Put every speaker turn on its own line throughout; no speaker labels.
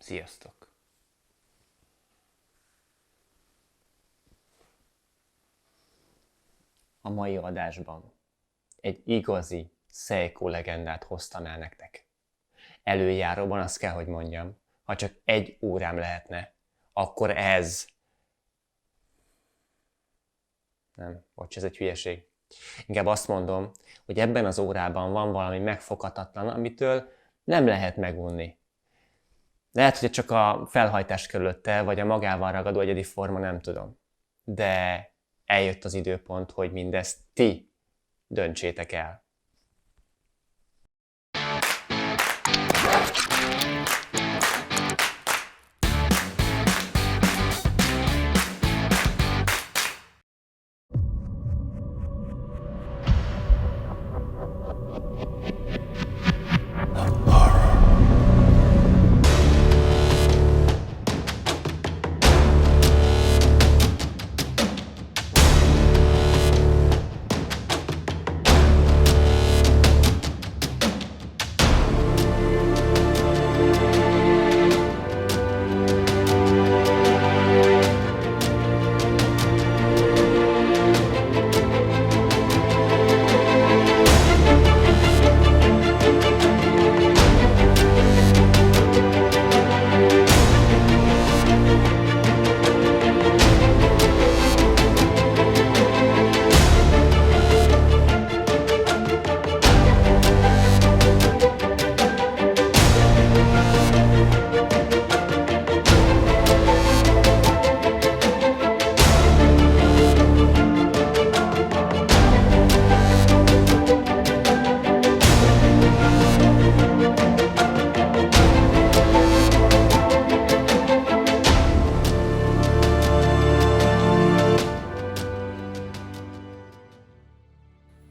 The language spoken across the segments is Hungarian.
Sziasztok! A mai adásban egy igazi Seiko legendát hoztam el nektek. Előjáróban azt kell, hogy mondjam, ha csak egy órám lehetne, akkor ez... Nem, bocs, ez egy hülyeség. Inkább azt mondom, hogy ebben az órában van valami megfoghatatlan, amitől nem lehet megunni. Lehet, hogy csak a felhajtás körülötte, vagy a magával ragadó egyedi forma, nem tudom. De eljött az időpont, hogy mindezt ti döntsétek el.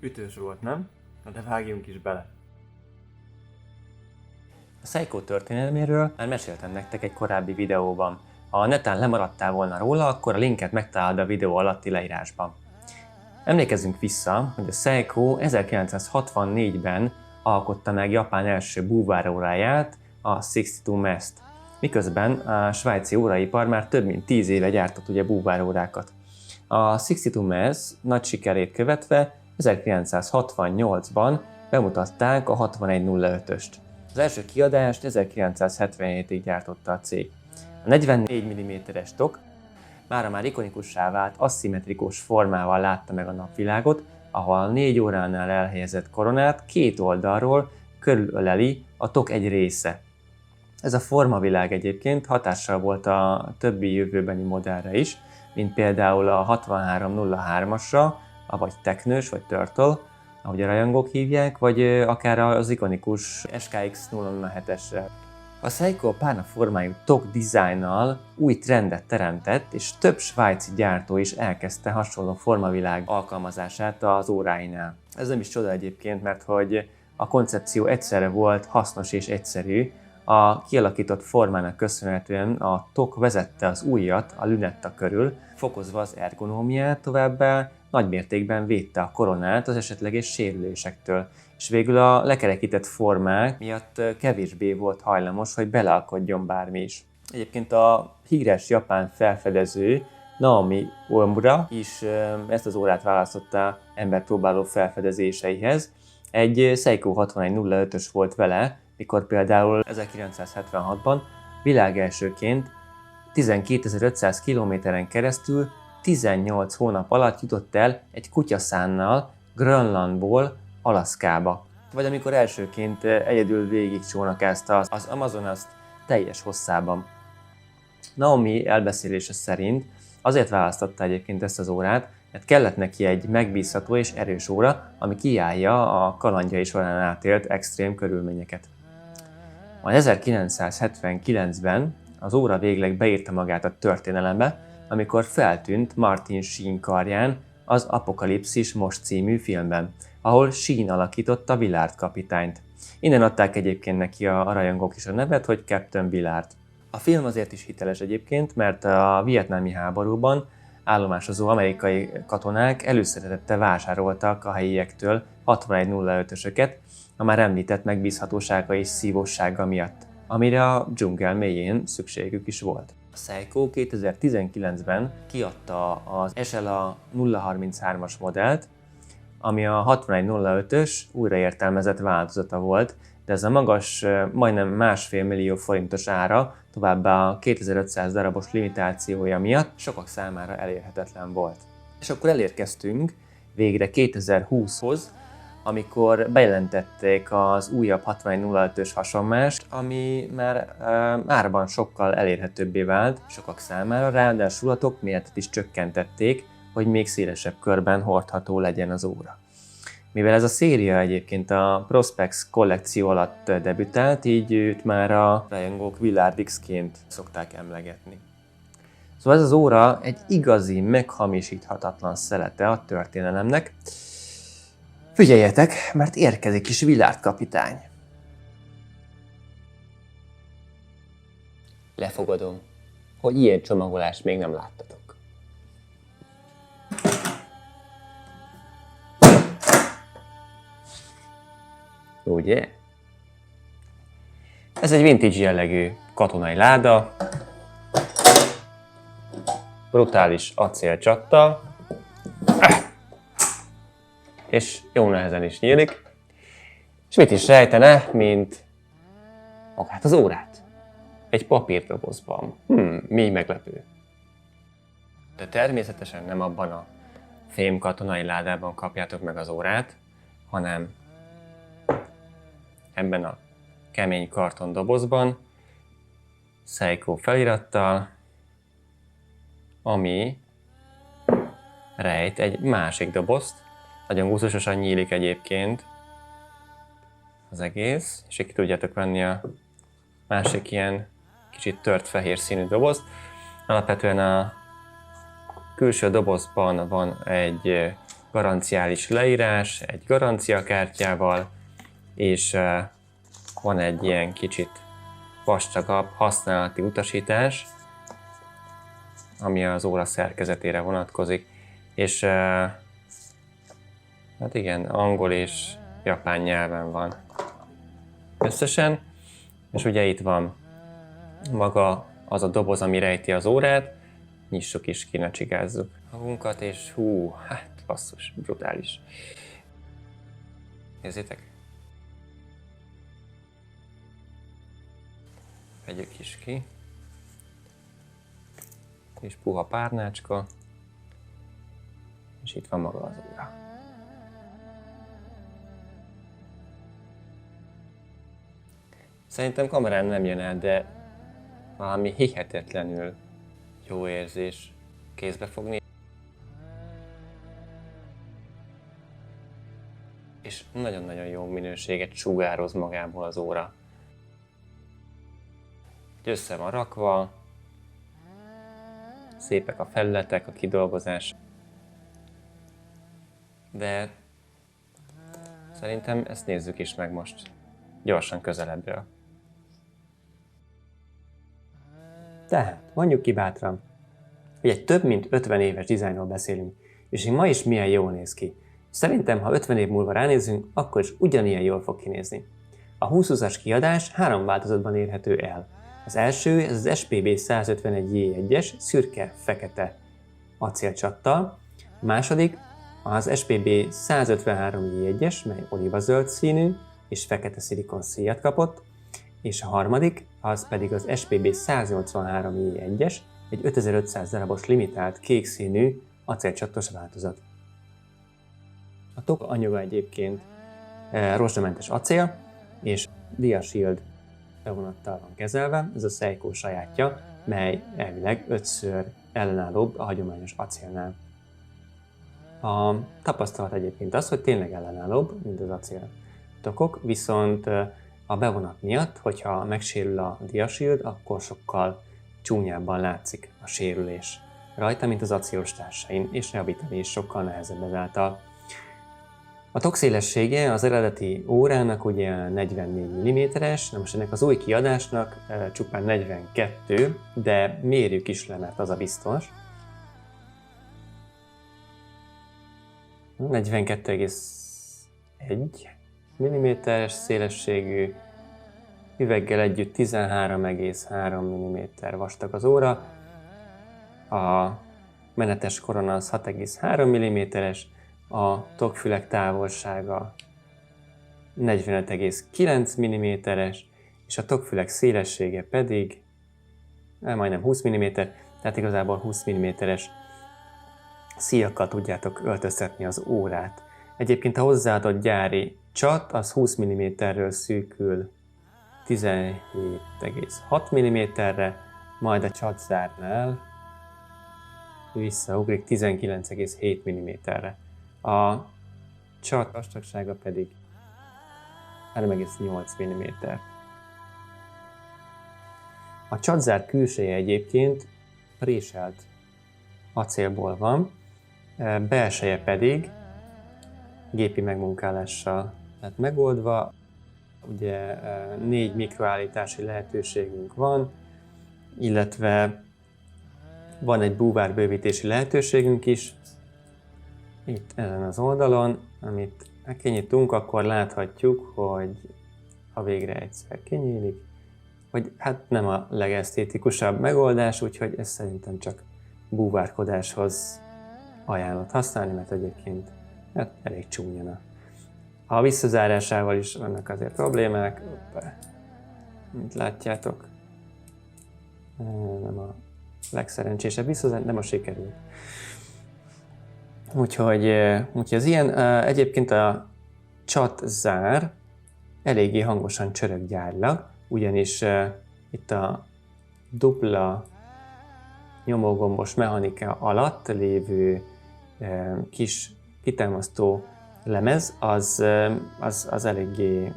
Ütős volt, nem? Na de vágjunk is bele.
A Seiko történelméről már meséltem nektek egy korábbi videóban. Ha netán lemaradtál volna róla, akkor a linket megtalálod a videó alatti leírásban. Emlékezzünk vissza, hogy a Seiko 1964-ben alkotta meg Japán első búváróráját, a 62 Mast. Miközben a svájci óraipar már több mint 10 éve gyártott ugye búvárórákat. A 62 Mast nagy sikerét követve 1968-ban bemutatták a 6105-öst. Az első kiadást 1977-ig gyártotta a cég. A 44 mm-es tok mára már ikonikussá vált aszimmetrikus formával látta meg a napvilágot, ahol a 4 óránál elhelyezett koronát két oldalról körülöleli a tok egy része. Ez a formavilág egyébként hatással volt a többi jövőbeni modellre is, mint például a 6303-asra, vagy Teknős, vagy Turtle, ahogy a rajongók hívják, vagy akár az ikonikus SKX 007-esre. A Seiko párna formájú tok dizájnnal új trendet teremtett, és több svájci gyártó is elkezdte hasonló formavilág alkalmazását az óráinál. Ez nem is csoda egyébként, mert hogy a koncepció egyszerre volt hasznos és egyszerű. A kialakított formának köszönhetően a tok vezette az ujjat a lünetta körül, fokozva az ergonómiát, továbbá nagymértékben védte a koronát az esetleges sérülésektől, és végül a lekerekített formák miatt kevésbé volt hajlamos, hogy beleakadjon bármi is. Egyébként a híres japán felfedező Naomi Omura is ezt az órát választotta emberpróbáló felfedezéseihez. Egy Seiko 6105-ös volt vele, mikor például 1976-ban világelsőként 12.500 kilométeren keresztül 18 hónap alatt jutott el egy kutyaszánnal Grönlandból Alaszkába. Vagy amikor elsőként egyedül végigcsónakázta az Amazonast teljes hosszában. Naomi elbeszélése szerint azért választotta egyébként ezt az órát, mert kellett neki egy megbízható és erős óra, ami kiállja a kalandjai során átélt extrém körülményeket. Majd 1979-ben az óra végleg beírta magát a történelembe, amikor feltűnt Martin Sheen karján az Apokalipszis Most című filmben, ahol Sheen alakította Willard kapitányt. Innen adták egyébként neki a rajongók is a nevet, hogy Captain Willard. A film azért is hiteles egyébként, mert a vietnámi háborúban állomásozó amerikai katonák előszeretettel vásároltak a helyiektől 6105-ösöket, a már említett megbízhatósága és szívósága miatt. amire a dzsungel mélyén szükségük is volt. A Seiko 2019-ben kiadta az SLA 033-as modellt, ami a 6105-ös újraértelmezett változata volt, de ez a magas, majdnem 1,5 millió forintos ára, továbbá a 2500 darabos limitációja miatt sokak számára elérhetetlen volt. És akkor elérkeztünk végre 2020-hoz, amikor bejelentették az újabb 6105-ös hasonmást, ami már árban sokkal elérhetőbbé vált sokak számára, ráadásul a tokméretet is csökkentették, hogy még szélesebb körben hordható legyen az óra. Mivel ez a széria egyébként a Prospex kollekció alatt debütált, így őt már a rajongók Willard X-ként szokták emlegetni. Szóval ez az óra egy igazi, meghamisíthatatlan szelete a történelemnek. Figyeljetek, mert érkezik is Willard kapitány. Lefogadom, hogy ilyen csomagolást még nem láttatok. Ugye? Ez egy vintage jellegű katonai láda, brutális acélcsattal, és jó nehezen is nyílik. És mit is rejtene, mint magát az órát? Egy papírdobozban. Mi meglepő. De természetesen nem abban a fém katonai ládában kapjátok meg az órát, hanem ebben a kemény karton dobozban, Seiko felirattal, ami rejt egy másik dobozt. Nagyon gusztusosan nyílik egyébként az egész, és ki tudjátok venni a másik ilyen kicsit tört fehér színű dobozt. Alapvetően a külső dobozban van egy garanciális leírás, egy garanciakártyával, és van egy ilyen kicsit vastagabb használati utasítás, ami az óra szerkezetére vonatkozik. És hát igen, angol és japán nyelven van összesen. És ugye itt van maga az a doboz, ami rejti az órát. Nyissuk is ki, ne csigázzuk magunkat, és hát basszus, brutális. Nézzétek! Vegyük is ki. És puha párnácska. És itt van maga az óra. Szerintem kamerán nem jön el, de valami hihetetlenül jó érzés kézbe fogni. És nagyon-nagyon jó minőséget sugároz magából az óra. Össze van rakva, szépek a felületek, a kidolgozás. De szerintem ezt nézzük is meg most gyorsan közelebbről. Tehát, mondjuk ki bátran, hogy egy több mint 50 éves dizájnról beszélünk, és hogy ma is milyen jól néz ki. Szerintem, ha 50 év múlva ránézünk, akkor is ugyanilyen jól fog kinézni. A 2020-as kiadás 3 változatban érhető el. Az első, ez az SPB 151J1-es szürke-fekete acélcsattal. A második, az SPB 153J1-es, mely olívazöld színű és fekete szilikon szíjat kapott. És a harmadik, az pedig az SPB 183J1-es, egy 5500 darabos limitált kék színű acélcsattos változat. A tok anyaga egyébként rozsdamentes acél, és DiaShield bevonattal van kezelve, ez a Seiko sajátja, mely elvileg 5-ször ellenállóbb a hagyományos acélnál. A tapasztalat egyébként az, hogy tényleg ellenállóbb, mint az acél tokok, viszont a bevonat miatt, hogyha megsérül a DiaShield, akkor sokkal csúnyábban látszik a sérülés rajta, mint az acélos társain, és javítani is sokkal nehezebb ezáltal. A tok szélessége az eredeti órának ugye 44 mm-es, na most ennek az új kiadásnak csupán 42, de mérjük is le, mert az a biztos. 42,1 mm-es szélességű, üveggel együtt 13,3 mm vastag az óra, a menetes korona az 6,3 mm-es, a tokfülek távolsága 45,9 mm-es, és a tokfülek szélessége pedig majdnem 20 mm, tehát igazából 20 mm-es szíjakkal tudjátok öltöztetni az órát. Egyébként a hozzáadott gyári csat az 20 mm-ről szűkül 17,6 mm-re, majd a csatzárnál visszaugrik 19,7 mm-re. A csat vastagsága pedig 3,8 mm. A csatzár külseje egyébként préselt acélból van, belseje pedig gépi megmunkálással lett megoldva. Ugye 4 mikroállítási lehetőségünk van, illetve van egy búvárbővítési lehetőségünk is. Itt ezen az oldalon, amit kinyitunk, akkor láthatjuk, hogy ha végre egyszer kinyílik, hogy hát nem a legesztétikusabb megoldás, úgyhogy ez szerintem csak búvárkodáshoz ajánlott használni, mert egyébként hát elég csúnyana. A visszazárásával is vannak azért problémák, mint látjátok, nem a legszerencsésebb visszazárás, nem a sikerült. Úgyhogy az ilyen, egyébként a csatzár eléggé hangosan csörög gyárilag, ugyanis itt a dupla nyomógombos mechanika alatt lévő kis kitámasztó lemez az eléggé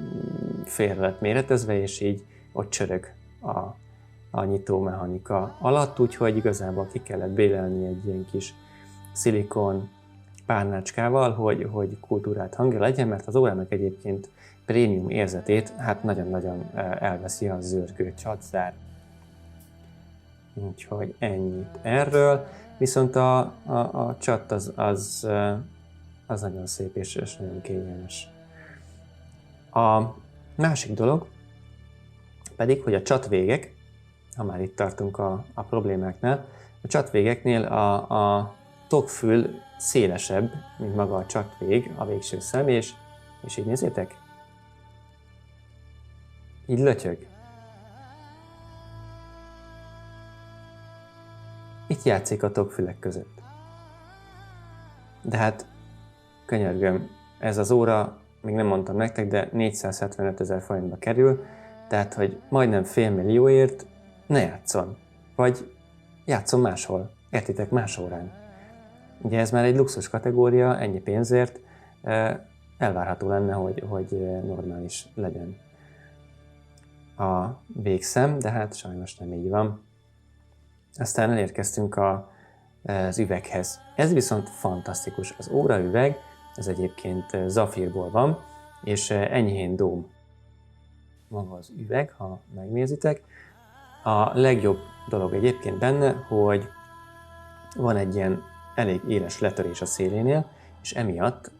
félre lett méretezve, és így ott csörög a nyitó mechanika alatt, úgyhogy igazából ki kellett bélelni egy ilyen kis szilikon párnácskával, hogy kultúrát hangja legyen, mert az órának egyébként prémium érzetét hát nagyon-nagyon elveszi a zörgő csatzár. Úgyhogy ennyit erről, viszont a csat az nagyon szép és nagyon kényelmes. A másik dolog pedig, hogy a csatvégek, ha már itt tartunk a problémáknál, a csatvégeknél a tokfül szélesebb, mint maga a csatvég, a végső szem, és így nézzétek, így lötyög. Itt játszik a tokfülek között. De hát, könyörgöm, ez az óra, még nem mondtam nektek, de 475 000 forintba kerül, tehát, hogy majdnem $500 000 ne játszon. Vagy játszon máshol, értitek, más órán. Ugye ez már egy luxus kategória, ennyi pénzért elvárható lenne, hogy normális legyen a végszem, de hát sajnos nem így van. Aztán elérkeztünk az üveghez. Ez viszont fantasztikus. Az óraüveg, ez egyébként zafírból van, és enyhén dóm. Maga az üveg, ha megnézitek. A legjobb dolog egyébként benne, hogy van egy ilyen elég éles letörés a szélénél, és emiatt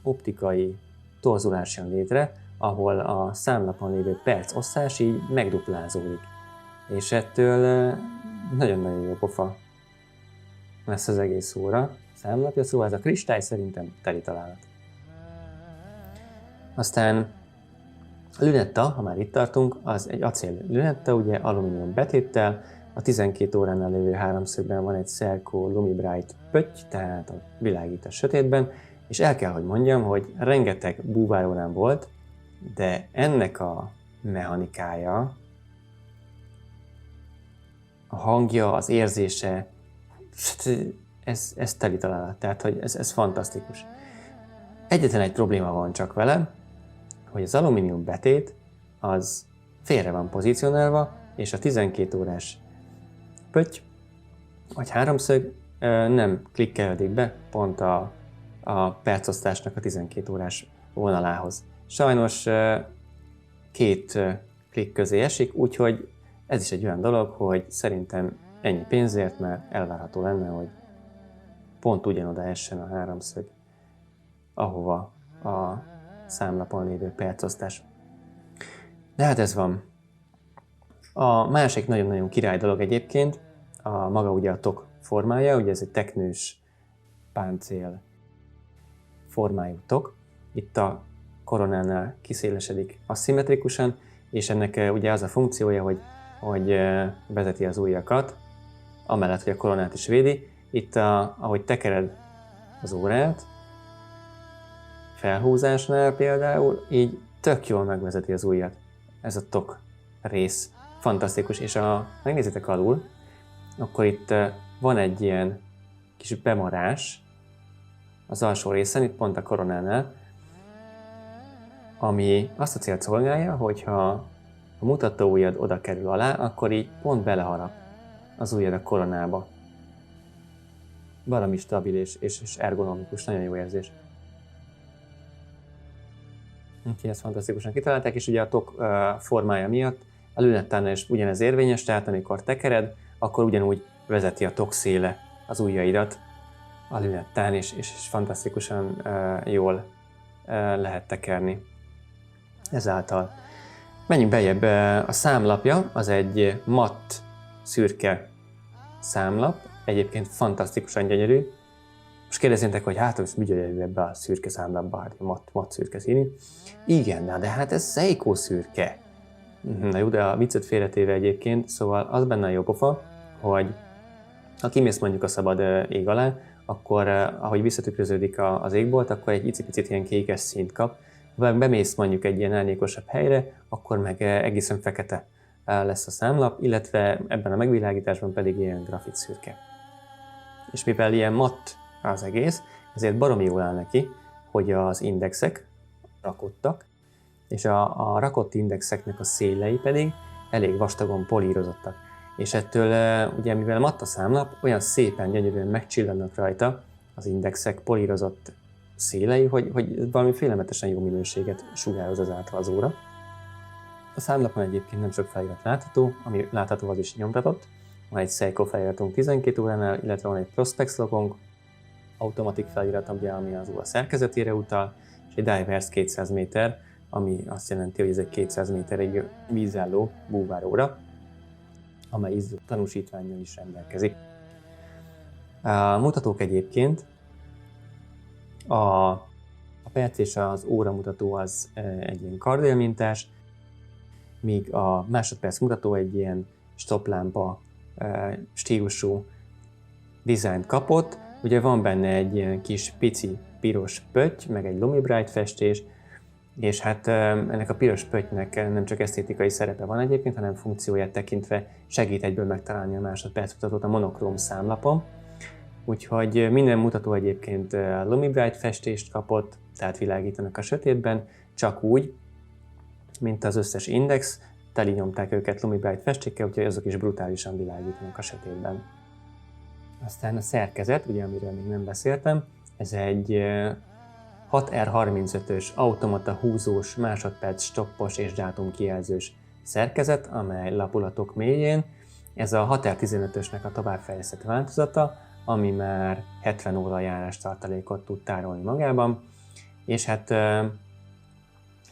optikai torzulás jön létre, ahol a számlapon lévő percosztás így megduplázódik. És ettől nagyon-nagyon jó pofa lesz az egész óra számlapja, szóval ez a kristály szerintem teli találat. Aztán a lünetta, ha már itt tartunk, az egy acél lünetta, ugye alumínium betéttel, a 12 óránál lévő háromszögben van egy Serco Lumibright pötty, tehát a világít a sötétben, és el kell, hogy mondjam, hogy rengeteg búvárórám volt, de ennek a mechanikája, a hangja, az érzése, ez teli találat, tehát hogy ez fantasztikus. Egyetlen egy probléma van csak vele, hogy az alumínium betét az félre van pozícionálva, és a 12 órás pötty vagy háromszög nem klikkelődik be pont a percosztásnak a 12 órás vonalához. Sajnos két klik közé esik, úgyhogy ez is egy olyan dolog, hogy szerintem ennyi pénzért már elvárható lenne, hogy pont ugyanoda essen a háromszög, ahova a számlapon lévő percosztás. De hát ez van. A másik nagyon-nagyon király dolog egyébként, a maga ugye a tok formája, ugye ez egy teknős páncél formájú tok. Itt a koronánál kiszélesedik aszimmetrikusan, és ennek ugye az a funkciója, hogy vezeti az ujjakat, amellett, hogy a koronát is védi. Itt, ahogy tekered az órát, felhúzásnál például, így tök jól megvezeti az ujjat. Ez a tok rész. Fantasztikus. És ha megnézitek alul, akkor itt van egy ilyen kis bemarás az alsó részen, itt pont a koronánál, ami azt a célt szolgálja, hogyha a mutató ujjad oda kerül alá, akkor így pont beleharap az ujjad a koronába. Valami stabil és ergonomikus, nagyon jó érzés. Úgyhogy ezt fantasztikusan kitalálták, és ugye a tok formája miatt a lünettánál is ugyanez érvényes, tehát amikor tekered, akkor ugyanúgy vezeti a tok széle az ujjaidat a lünettán, és fantasztikusan jól lehet tekerni ezáltal. Menjünk beljebb. A számlapja az egy matt, szürke számlap, egyébként fantasztikusan gyönyörű. Most kérdezzétek, hogy hát, ez mi gyönyörű ebbe a szürke számlapba, hát matt szürke színű. Igen, de hát ez Seiko szürke. Na jó, de a viccet félretéve egyébként, szóval az benne a jó pofa, hogy ha kimész mondjuk a szabad ég alá, akkor ahogy visszatükröződik az égbolt, akkor egy icipicit ilyen kékes színt kap. Ha bemész mondjuk egy ilyen árnyékosabb helyre, akkor meg egészen fekete lesz a számlap, illetve ebben a megvilágításban pedig ilyen grafit szürke. És mivel ilyen matt az egész, ezért baromi jól áll neki, hogy az indexek rakottak, és a rakott indexeknek a szélei pedig elég vastagon polírozottak. És ettől ugye mivel matt a számlap, olyan szépen, gyönyörűen megcsillannak rajta az indexek polírozott szélei, hogy valami félelmetesen jó minőséget sugároz ezáltal az óra. A számlapon egyébként nem sok felirat látható, ami látható az is nyomtatott. Van egy Seiko feliratunk 12 óránál, illetve van egy Prospex logónk, automatik felirat, ami az óra szerkezetére utal, és egy Divers 200 méter, ami azt jelenti, hogy ez egy 200 méterig vízálló búváróra, amely izzó tanúsítvánnyal is rendelkezik. A mutatók egyébként, a perc és az óramutató az egy ilyen kardélmintás, míg a másodperc mutató egy ilyen stoplámpa stílusú dizájnt kapott. Ugye van benne egy ilyen kis pici piros pötty, meg egy Lumibrite festés, és hát ennek a piros pöttynek nem csak esztétikai szerepe van egyébként, hanem funkcióját tekintve segít egyből megtalálni a másodperc mutatót a monokróm számlapon. Úgyhogy minden mutató egyébként Lumibrite festést kapott, tehát világítanak a sötétben, csak úgy, mint az összes index, teli nyomták őket Lumibrite festékkel, úgyhogy azok is brutálisan világítanak a sötétben. Aztán a szerkezet, ugye amiről még nem beszéltem, ez egy 6R35-ös automata húzós, másodperc stoppos és dátumkijelzős szerkezet, amely lapulatok mélyén. Ez a 6R15-ösnek a továbbfejlesztett változata, ami már 70 óra járástartalékot tud tárolni magában, és hát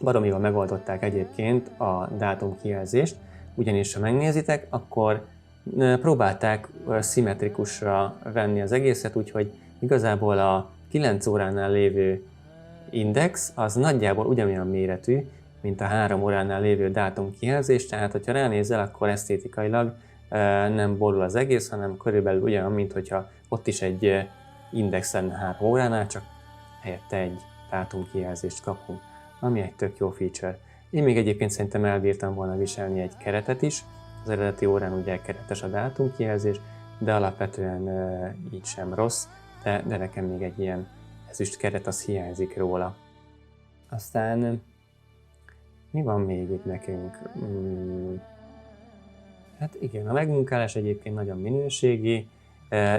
baromi jól megoldották egyébként a dátumkijelzést, ugyanis ha megnézitek, akkor próbálták szimmetrikusra venni az egészet, úgyhogy igazából a 9 óránál lévő index az nagyjából ugyanolyan méretű, mint a 3 óránál lévő dátumkijelzés, tehát hogyha ránézel, akkor esztétikailag nem borul az egész, hanem körülbelül ugyanolyan, mint hogyha ott is egy index lenne 3 óránál, csak helyette egy dátumkijelzést kapunk, ami egy tök jó feature. Én még egyébként szerintem elbírtam volna viselni egy keretet is, az eredeti órán ugye keretes a dátumkijelzés, de alapvetően így sem rossz, de nekem még egy ilyen ezüst keret az hiányzik róla. Aztán mi van még itt nekünk? Hát igen, a megmunkálás egyébként nagyon minőségi.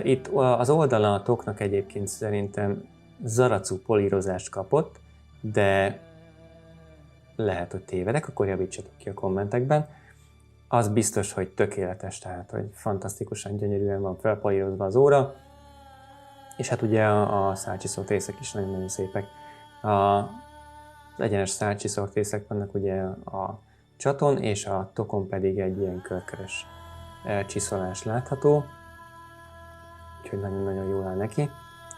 Itt az oldala a toknak egyébként szerintem zaracu polírozást kapott, de lehet, hogy tévedek, akkor javítsatok ki a kommentekben. Az biztos, hogy tökéletes, tehát hogy fantasztikusan gyönyörűen van felpolírozva az óra, és hát ugye a szálcsiszort részek is nagyon-nagyon szépek. Az egyenes szálcsiszort részek vannak ugye a csaton, és a tokon pedig egy ilyen körkörös csiszolás látható. Úgyhogy nagyon-nagyon jól áll neki,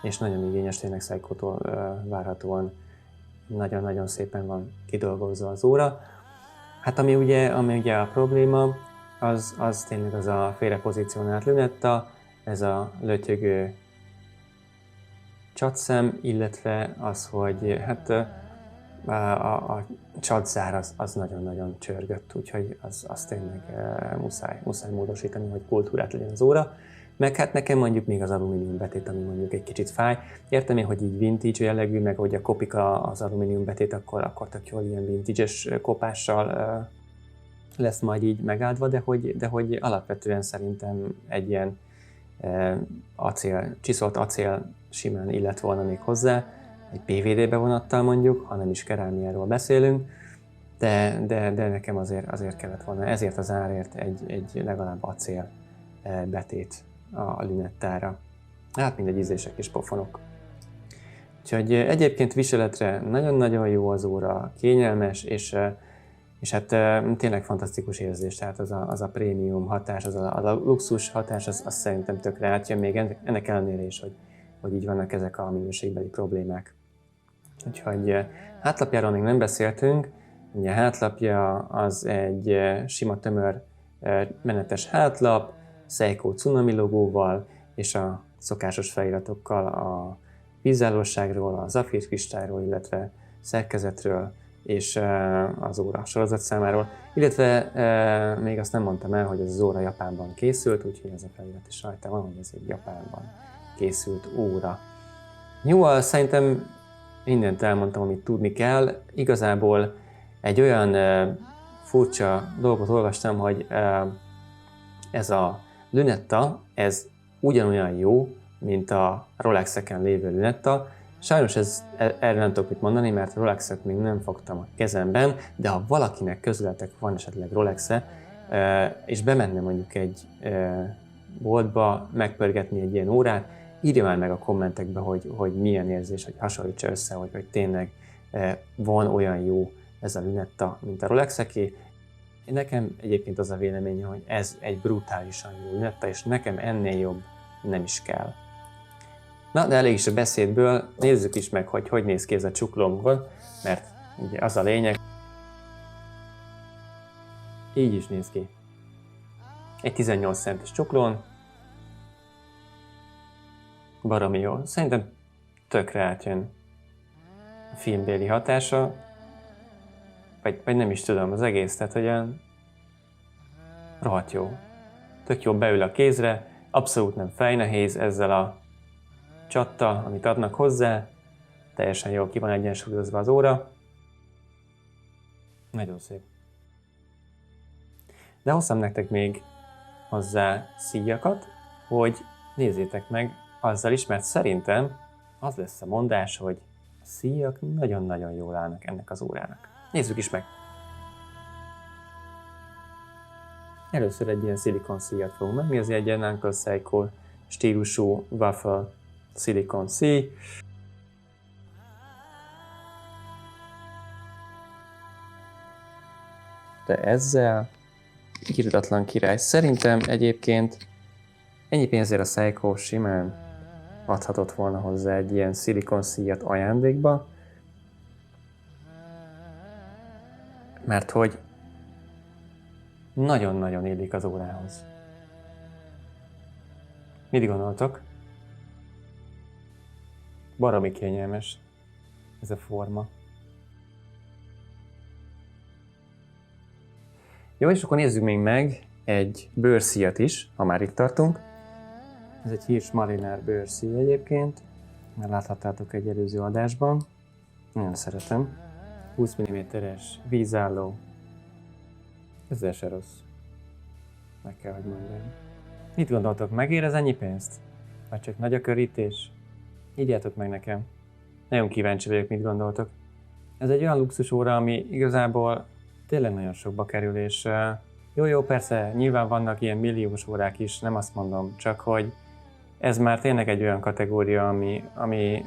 és nagyon igényes, tényleg Seikótól várhatóan nagyon-nagyon szépen van kidolgozva az óra. Hát ami ugye a probléma, az tényleg az a félrepozícionált lünetta, ez a lötyögő csatszem, illetve az, hogy hát a csatszár az nagyon-nagyon csörgött, úgyhogy az tényleg muszáj módosítani, hogy kultúrát legyen az óra. Meg hát nekem mondjuk még az alumínium betét, ami mondjuk egy kicsit fáj. Értem én, hogy így vintage jellegű, meg hogy a kopik az alumínium betét, akkor tök jól ilyen vintage-es kopással lesz majd így megáldva, de hogy alapvetően szerintem egy ilyen csiszolt acél simán illett volna még hozzá, egy PVD bevonattal mondjuk, ha nem is kerámiáról beszélünk, de nekem azért kellett volna, ezért az árért egy legalább acél betét a lünettára. Hát mindegy, ízlések és pofonok. Úgyhogy egyébként viseletre nagyon-nagyon jó az óra, kényelmes, és hát tényleg fantasztikus érzés, tehát az a prémium hatás, az a luxus hatás, az szerintem tökre átjön, még ennek ellenére is, hogy így vannak ezek a minőségbeli problémák. Úgyhogy hátlapjáról még nem beszéltünk, ugye a hátlapja az egy sima tömör menetes hátlap, Seiko Tsunami logóval és a szokásos feliratokkal a vízállóságról, a zafírkristályról, illetve szerkezetről és az óra sorozatszámáról, illetve még azt nem mondtam el, hogy ez az óra Japánban készült, úgyhogy ez a felirat is rajta van, hogy ez egy Japánban készült óra. Jó, szerintem mindent elmondtam, amit tudni kell. Igazából egy olyan furcsa dolgot olvastam, hogy ez a lünetta, ez ugyanolyan jó, mint a Rolexeken lévő lünetta. Sajnos erre nem tudok mit mondani, mert Rolexet még nem fogtam a kezemben, de ha valakinek közületek van esetleg Rolexe, és bemenne mondjuk egy boltba megpörgetni egy ilyen órát, írja már meg a kommentekbe, hogy milyen érzés, hogy hasonlítsa össze, hogy tényleg van olyan jó ez a lünetta, mint a Rolexeké. Nekem egyébként az a véleményem, hogy ez egy brutálisan jó lünetta, és nekem ennél jobb nem is kell. Na, de elég is a beszédből, nézzük is meg, hogy néz ki ez a csuklónkon, mert ugye az a lényeg. Így is néz ki. Egy 18 centis csuklón. Baromi jó. Szerintem tökre átjön a filmbéli hatása. Vagy nem is tudom, az egész, tehát olyan rohadt jó. Tök jó, beül a kézre, abszolút nem fejnehéz ezzel a csattal, amit adnak hozzá. Teljesen jól ki van egyensúlyozva az óra. Nagyon szép. De hoztam nektek még hozzá szíjakat, hogy nézzétek meg azzal is, mert szerintem az lesz a mondás, hogy a szíjak nagyon-nagyon jól állnak ennek az órának. Nézzük is meg! Először egy ilyen szilikon szíjat fogunk megnézni, egy ilyen Uncle Seiko stílusú waffle szilikon szíj. De ezzel irdatlan király. Szerintem egyébként ennyi pénzért a Seiko simán adhatott volna hozzá egy ilyen szilikon szíjat ajándékba, mert hogy nagyon-nagyon illik az órához. Mit gondoltok? Baromi kényelmes ez a forma. Jó, és akkor nézzük még meg egy bőrszíjat is, ha már itt tartunk. Ez egy Hirsch Mariner bőrszíj egyébként, mert láthattátok egy előző adásban. Nagyon szeretem. 20 mm-es vízálló. Ezzel se rossz. Meg kell, hogy mondjam. Mit gondoltok, megér ez ennyi pénzt? Vagy csak nagy a körítés? Írjátok meg nekem. Nagyon kíváncsi vagyok, mit gondoltok. Ez egy olyan luxusóra, ami igazából tényleg nagyon sokba kerül, és jó, persze, nyilván vannak ilyen milliós órák is, nem azt mondom, csak hogy ez már tényleg egy olyan kategória,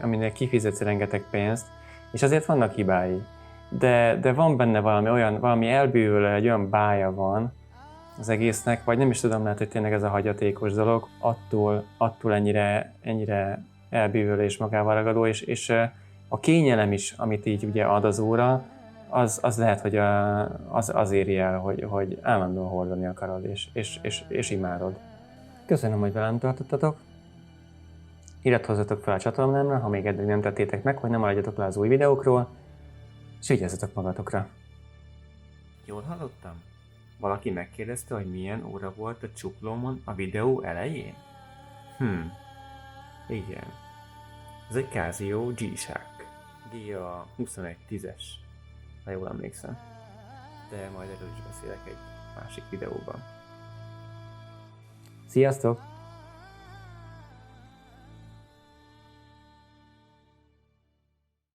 aminek kifizetsz rengeteg pénzt, és azért vannak hibái. de van benne valami elbűvölő, egy olyan bája van az egésznek, vagy nem is tudom, lehet, hogy tényleg ez a hagyatékos dolog, attól ennyire elbűvölő és magával ragadó, és a kényelem is, amit így ugye ad az óra, az lehet, hogy az éri el, hogy állandóan hordani akarod, és imádod. Köszönöm, hogy velem tartottatok. Iratkozzatok fel a csatornámra, ha még eddig nem tettétek meg, hogy nem maradjatok le az új videókról, és vigyázzatok magatokra.
Jól hallottam? Valaki megkérdezte, hogy milyen óra volt a csuklómon a videó elején? Igen. Ez egy Casio G-Shock. Dia 2110-es, ha jól emlékszem. De majd erről is beszélek egy másik videóban.
Sziasztok!